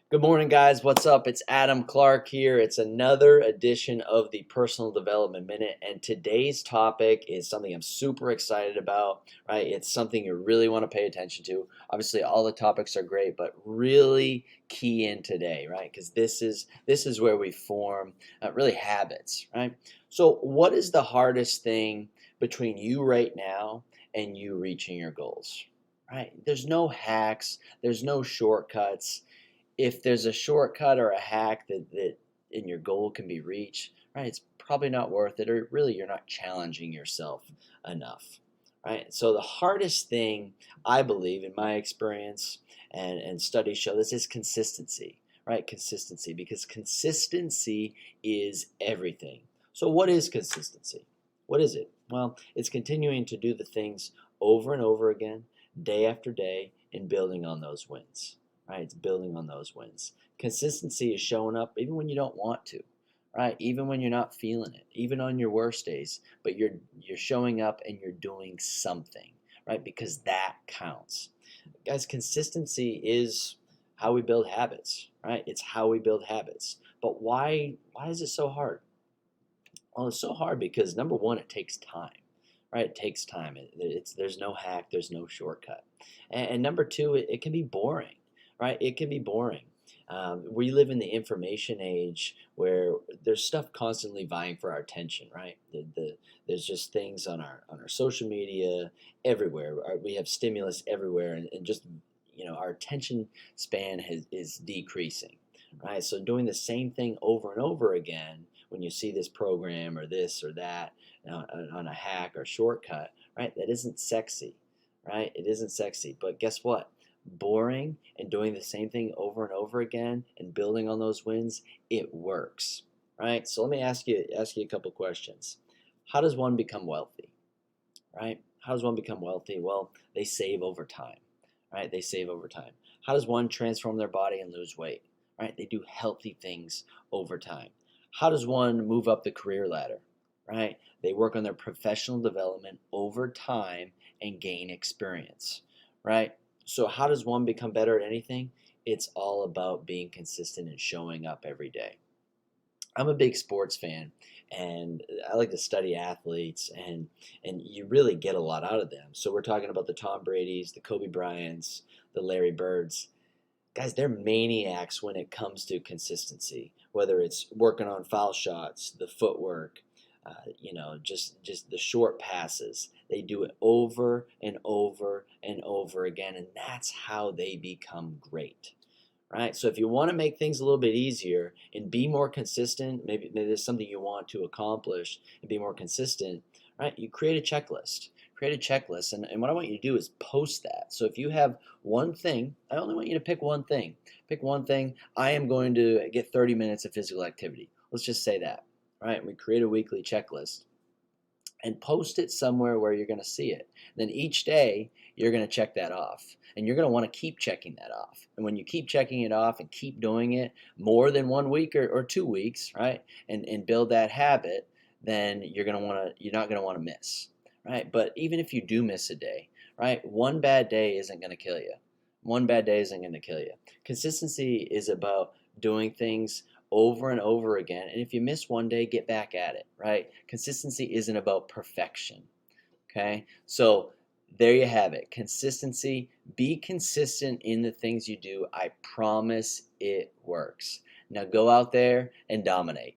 Good morning, guys. What's up? It's Adam Clark here. It's another edition of the Personal Development Minute, and today's topic is something I'm super excited about, right? It's something you really want to pay attention to. Obviously, all the topics are great, but really key in today, right? Because this is where we form really habits, right? So, what is the hardest thing between you right now and you reaching your goals? Right? There's no hacks, there's no shortcuts. If there's a shortcut or a hack that in your goal can be reached, right, it's probably not worth it, or really you're not challenging yourself enough, right? So the hardest thing, I believe, in my experience, and studies show this, is consistency, right? Consistency, because consistency is everything. So what is consistency? What is it? Well, it's continuing to do the things over and over again, day after day, and building on those wins, right? It's building on those wins. Consistency is showing up even when you don't want to, right? Even when you're not feeling it, even on your worst days, but you're showing up and you're doing something, right? Because that counts. Guys, consistency is how we build habits, right? It's how we build habits. But why is it so hard? Well, it's so hard because number one, it takes time, right? It takes time. There's no hack, there's no shortcut. And number two, it can be boring, right? It can be boring. We live in the information age where there's stuff constantly vying for our attention, right? There's just things on our social media everywhere. We have stimulus everywhere, and just our attention span is decreasing, right? So doing the same thing over and over again when you see this program or this or that on a hack or shortcut, right? That isn't sexy, right? It isn't sexy. But guess what? Boring and doing the same thing over and over again and building on those wins, it works, right? So let me ask you a couple questions. How does one become wealthy, right? How does one become wealthy? Well, they save over time, right? They save over time. How does one transform their body and lose weight, right? They do healthy things over time. How does one move up the career ladder, right? They work on their professional development over time and gain experience, right? So how does one become better at anything? It's all about being consistent and showing up every day. I'm a big sports fan, and I like to study athletes, and you really get a lot out of them. So we're talking about the Tom Brady's, the Kobe Bryant's, the Larry Birds. Guys, they're maniacs when it comes to consistency. Whether it's working on foul shots, the footwork, just the short passes. They do it over and over and over again, and that's how they become great, right? So if you want to make things a little bit easier and be more consistent, maybe there's something you want to accomplish and be more consistent, right? You create a checklist. Create a checklist, and what I want you to do is post that. So if you have one thing, I only want you to pick one thing. Pick one thing. I am going to get 30 minutes of physical activity. Let's just say that, right? We create a weekly checklist and post it somewhere where you're going to see it. Then each day, you're going to check that off. And you're going to want to keep checking that off. And when you keep checking it off and keep doing it more than 1 week or 2 weeks, right, and build that habit, then you're not going to want to miss, right? But even if you do miss a day, right, one bad day isn't going to kill you. One bad day isn't going to kill you. Consistency is about doing things over and over again. And if you miss one day, get back at it, right? Consistency isn't about perfection, okay? So there you have it. Consistency. Be consistent in the things you do. I promise it works. Now go out there and dominate.